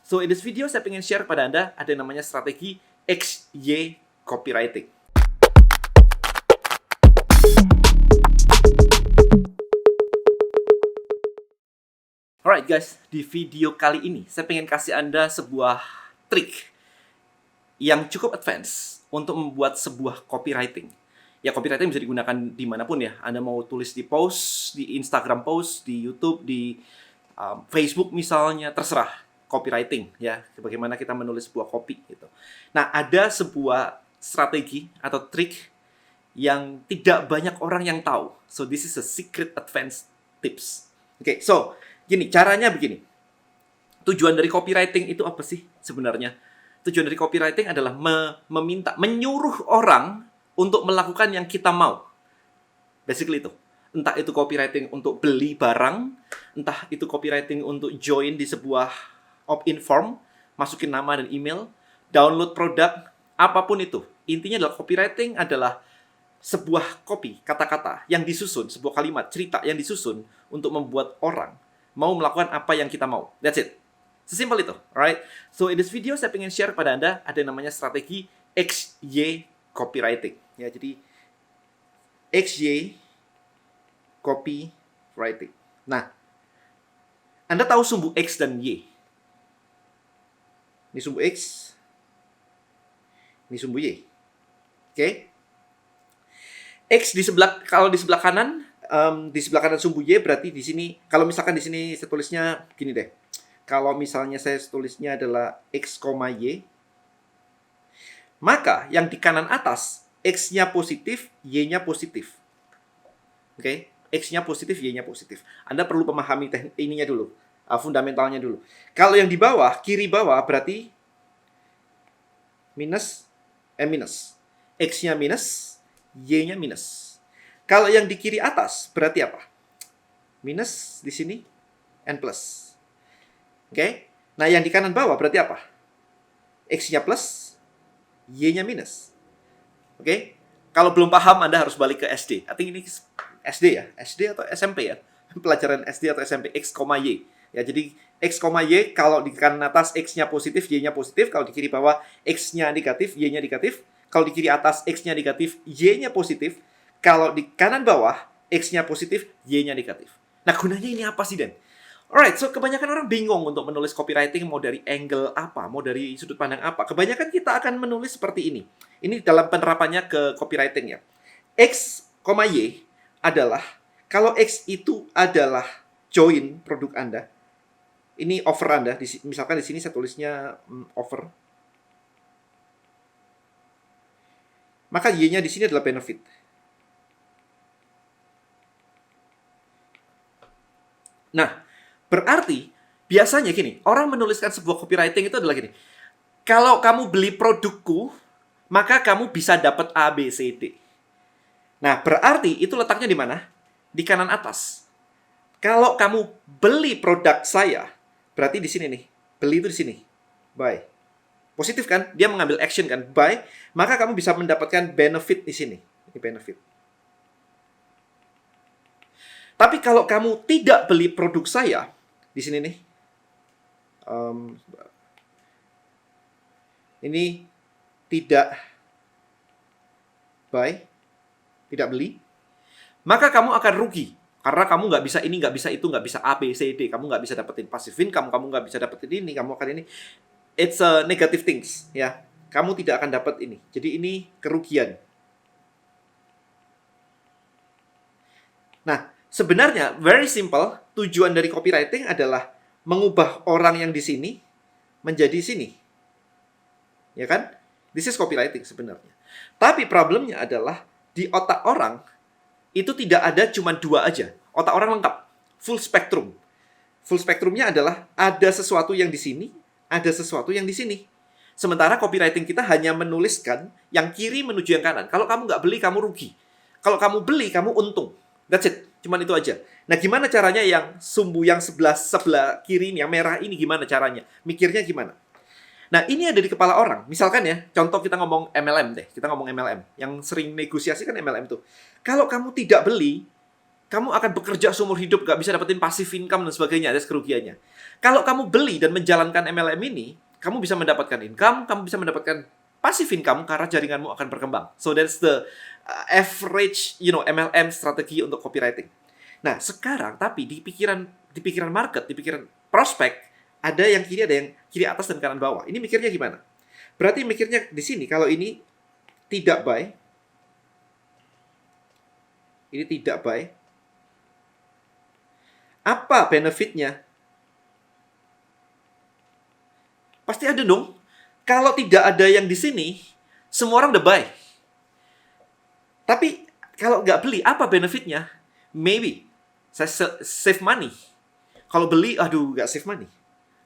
So, in this video saya ingin share pada Anda ada yang namanya strategi XY copywriting. Alright guys, di video kali ini saya ingin kasih Anda sebuah trik yang cukup advance untuk membuat sebuah copywriting. Ya, copywriting bisa digunakan dimanapun ya. Anda mau tulis di post, di Instagram post, di YouTube, di Facebook misalnya, terserah. Copywriting ya, bagaimana kita menulis sebuah copy gitu. Nah, ada sebuah strategi atau trik yang tidak banyak orang yang tahu. So, this is a secret advanced tips. Oke, so gini, caranya begini. Tujuan dari copywriting itu apa sih sebenarnya? Tujuan dari copywriting adalah menyuruh orang untuk melakukan yang kita mau. Basically itu. Entah itu copywriting untuk beli barang, entah itu copywriting untuk join di sebuah opt-in form, masukin nama dan email, download produk, apapun itu. Intinya adalah copywriting adalah sebuah copy, kata-kata yang disusun, sebuah kalimat, cerita yang disusun untuk membuat orang mau melakukan apa yang kita mau. That's it. Sesimpel itu, alright? So, in this video saya ingin share pada Anda ada yang namanya strategi XY copywriting. Ya, jadi XY copywriting. Nah, Anda tahu sumbu X dan Y. Ini sumbu X, ini sumbu Y. Oke? X di sebelah, kalau di sebelah kanan, sumbu Y berarti di sini, kalau misalkan di sini saya tulisnya gini deh. Kalau misalnya saya tulisnya adalah X, Y, maka yang di kanan atas, X-nya positif, Y-nya positif. Oke? X-nya positif, Y-nya positif. Anda perlu memahami ininya dulu, fundamentalnya dulu. Kalau yang di bawah, kiri bawah berarti minus. X-nya minus, Y-nya minus. Kalau yang di kiri atas berarti apa? Minus di sini, N plus. Oke? Nah, yang di kanan bawah berarti apa? X-nya plus, Y-nya minus. Oke? Kalau belum paham, Anda harus balik ke SD. I think ini SD ya? SD atau SMP ya? Pelajaran SD atau SMP, X, Y. Ya, jadi X, Y, kalau di kanan atas X-nya positif, Y-nya positif. Kalau di kiri bawah X-nya negatif, Y-nya negatif. Kalau di kiri atas X-nya negatif, Y-nya positif. Kalau di kanan bawah X-nya positif, Y-nya negatif. Nah, gunanya ini apa sih, Dan? Alright, so kebanyakan orang bingung untuk menulis copywriting mau dari angle apa, mau dari sudut pandang apa. Kebanyakan kita akan menulis seperti ini. Ini dalam penerapannya ke copywriting ya. X, Y adalah, kalau X itu adalah join produk Anda, ini offer Anda, misalkan di sini saya tulisnya offer. Maka Y-nya di sini adalah benefit. Nah, berarti biasanya gini, orang menuliskan sebuah copywriting itu adalah gini. Kalau kamu beli produkku, maka kamu bisa dapat A, B, C, D. Nah, berarti itu letaknya di mana? Di kanan atas. Kalau kamu beli produk saya, berarti di sini nih. Beli itu di sini. Buy. Positif kan? Dia mengambil action kan? Buy. Maka kamu bisa mendapatkan benefit di sini. Ini benefit. Tapi kalau kamu tidak beli produk saya, di sini nih. Ini tidak buy. Tidak beli. Maka kamu akan rugi. Karena kamu nggak bisa ini, nggak bisa itu, nggak bisa A, B, C, D. Kamu nggak bisa dapetin passive income, kamu nggak bisa dapetin ini, kamu akan ini. It's a negative things, ya. Kamu tidak akan dapat ini. Jadi ini kerugian. Nah, sebenarnya very simple. Tujuan dari copywriting adalah mengubah orang yang di sini menjadi sini. Ya kan? This is copywriting sebenarnya. Tapi problemnya adalah di otak orang itu tidak ada cuma dua aja. Otak orang lengkap. Full spectrum. Full spectrumnya adalah ada sesuatu yang di sini, ada sesuatu yang di sini. Sementara copywriting kita hanya menuliskan yang kiri menuju yang kanan. Kalau kamu nggak beli, kamu rugi. Kalau kamu beli, kamu untung. That's it. Cuman itu aja. Nah, gimana caranya yang sumbu yang sebelah kiri ini, yang merah ini gimana caranya? Mikirnya gimana? Nah, ini ada di kepala orang. Misalkan ya, contoh kita ngomong MLM deh. Kita ngomong MLM. Yang sering negosiasi kan MLM tuh. Kalau kamu tidak beli, kamu akan bekerja seumur hidup, nggak bisa dapetin passive income dan sebagainya, ada kerugiannya. Kalau kamu beli dan menjalankan MLM ini, kamu bisa mendapatkan income, kamu bisa mendapatkan passive income karena jaringanmu akan berkembang. So that's the average, MLM strategi untuk copywriting. Nah, sekarang tapi di pikiran market, di pikiran prospek, ada yang kiri, ada yang kiri atas dan kanan bawah. Ini mikirnya gimana? Berarti mikirnya di sini, kalau ini tidak buy, ini tidak buy, apa benefitnya? Pasti ada dong. Kalau tidak ada yang di sini, semua orang udah buy. Tapi kalau nggak beli, apa benefitnya? Maybe saya save money. Kalau beli, aduh, nggak save money.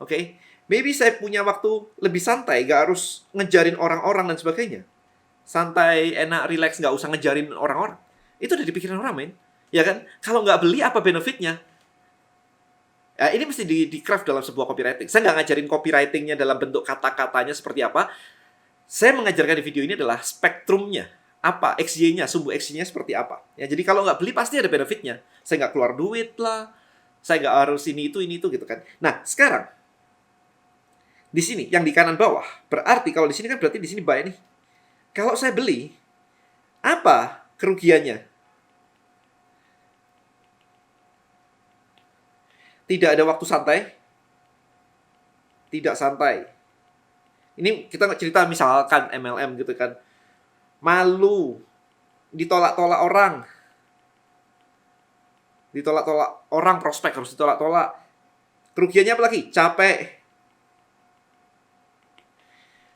Oke? Maybe saya punya waktu lebih santai, nggak harus ngejarin orang-orang dan sebagainya. Santai, enak, relax, nggak usah ngejarin orang-orang. Itu udah dipikirin orang, men. Ya kan? Kalau nggak beli, apa benefitnya? Ini mesti di craft dalam sebuah copywriting. Saya nggak ngajarin copywritingnya dalam bentuk kata-katanya seperti apa. Saya mengajarkan di video ini adalah spektrumnya. Apa? XY-nya, sumbu XY-nya seperti apa. Ya, jadi kalau nggak beli, pasti ada benefitnya. Saya nggak keluar duit lah. Saya nggak harus ini itu gitu kan. Nah, sekarang. Di sini, yang di kanan bawah. Berarti kalau di sini kan berarti di sini buy nih. Kalau saya beli, apa kerugiannya? Tidak ada waktu santai. Tidak santai. Ini kita cerita misalkan MLM gitu kan. Malu. Ditolak-tolak orang. Ditolak-tolak orang, prospek harus ditolak-tolak. Kerugiannya apa lagi? Capek.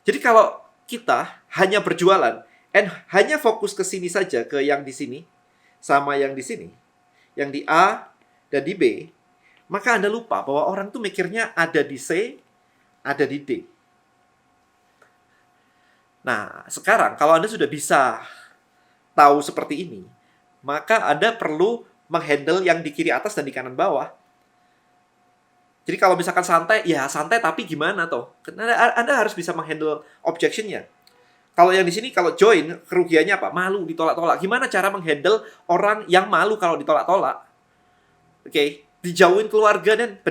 Jadi kalau kita hanya berjualan and hanya fokus ke sini saja, ke yang di sini sama yang di sini, yang di A dan di B, maka Anda lupa bahwa orang tuh mikirnya ada di C, ada di D. Nah, sekarang kalau Anda sudah bisa tahu seperti ini, maka Anda perlu menghandle yang di kiri atas dan di kanan bawah. Jadi kalau misalkan santai, ya santai tapi gimana toh? Anda harus bisa menghandle objection-nya. Kalau yang di sini, kalau join, kerugiannya apa? Malu, ditolak-tolak. Gimana cara menghandle orang yang malu kalau ditolak-tolak? Oke, dijauhin keluarga dan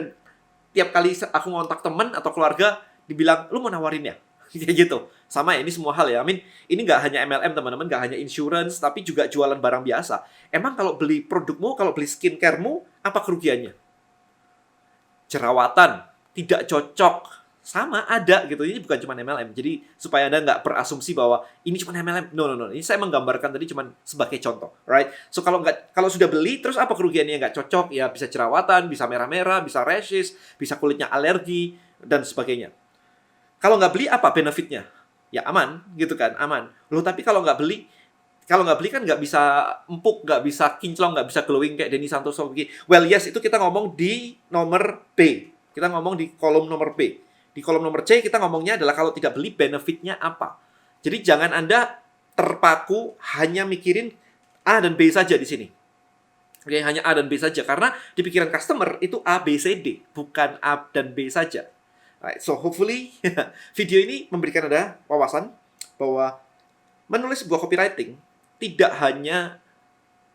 tiap kali aku ngontak temen atau keluarga, dibilang, lu mau nawarin ya? Kayak gitu. Sama ya, ini semua hal ya. Ini nggak hanya MLM, teman-teman. Nggak hanya insurance, tapi juga jualan barang biasa. Emang kalau beli produkmu, kalau beli skincare-mu, apa kerugiannya? Jerawatan, tidak cocok. Sama, ada gitu. Ini bukan cuma MLM. Jadi, supaya Anda nggak berasumsi bahwa ini cuma MLM. No. Ini saya menggambarkan tadi cuma sebagai contoh. Right? So, kalau sudah beli, terus apa kerugiannya nggak cocok? Ya, bisa jerawatan, bisa merah-merah, bisa rashes, bisa kulitnya alergi, dan sebagainya. Kalau nggak beli, apa benefitnya? Ya, aman, gitu kan, aman. Loh, tapi kalau nggak beli kan nggak bisa empuk, nggak bisa kinclong, nggak bisa glowing kayak Denny Santoso begini. Well, yes, itu kita ngomong di nomor B. Kita ngomong di kolom nomor B. Di kolom nomor C, kita ngomongnya adalah kalau tidak beli, benefitnya apa. Jadi, jangan Anda terpaku hanya mikirin A dan B saja di sini. Oke, hanya A dan B saja. Karena di pikiran customer, itu A, B, C, D. Bukan A dan B saja. Right, so, hopefully, video ini memberikan Anda wawasan bahwa menulis sebuah copywriting tidak hanya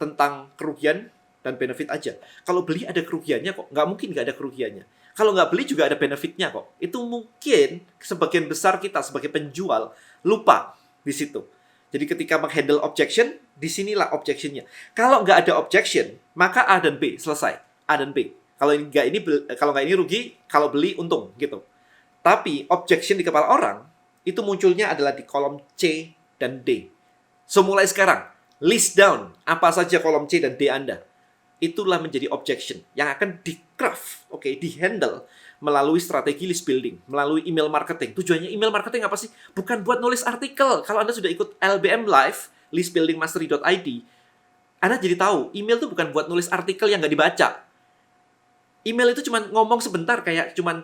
tentang kerugian dan benefit aja. Kalau beli ada kerugiannya kok. Nggak mungkin nggak ada kerugiannya. Kalau nggak beli juga ada benefitnya kok. Itu mungkin sebagian besar kita sebagai penjual lupa di situ. Jadi ketika menghandle objection, disinilah objectionnya. Kalau nggak ada objection, maka A dan B selesai. A dan B. Kalau nggak ini rugi, kalau beli untung gitu. Tapi objection di kepala orang itu munculnya adalah di kolom C dan D. So, mulai sekarang, list down apa saja kolom C dan D Anda. Itulah menjadi objection yang akan di-craft, di-handle melalui strategi list building, melalui email marketing. Tujuannya email marketing apa sih? Bukan buat nulis artikel. Kalau Anda sudah ikut LBM Live, listbuildingmastery.id, Anda jadi tahu, email itu bukan buat nulis artikel yang nggak dibaca. Email itu cuma ngomong sebentar, kayak cuman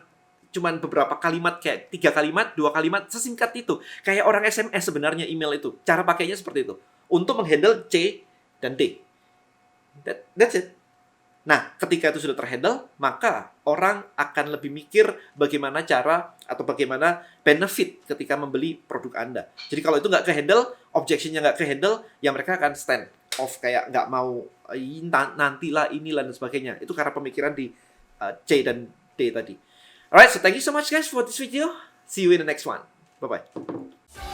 beberapa kalimat, kayak 3 kalimat, 2 kalimat, sesingkat itu. Kayak orang SMS sebenarnya email itu. Cara pakainya seperti itu. Untuk menghandle C dan D. That's it. Nah, ketika itu sudah terhandle, maka orang akan lebih mikir bagaimana cara atau bagaimana benefit ketika membeli produk Anda. Jadi kalau itu nggak ke-handle, objection-nya nggak ke-handle, ya mereka akan stand off, kayak nggak mau nantilah inilah dan sebagainya. Itu karena pemikiran di C dan D tadi. Alright, so thank you so much guys for this video. See you in the next one. Bye bye.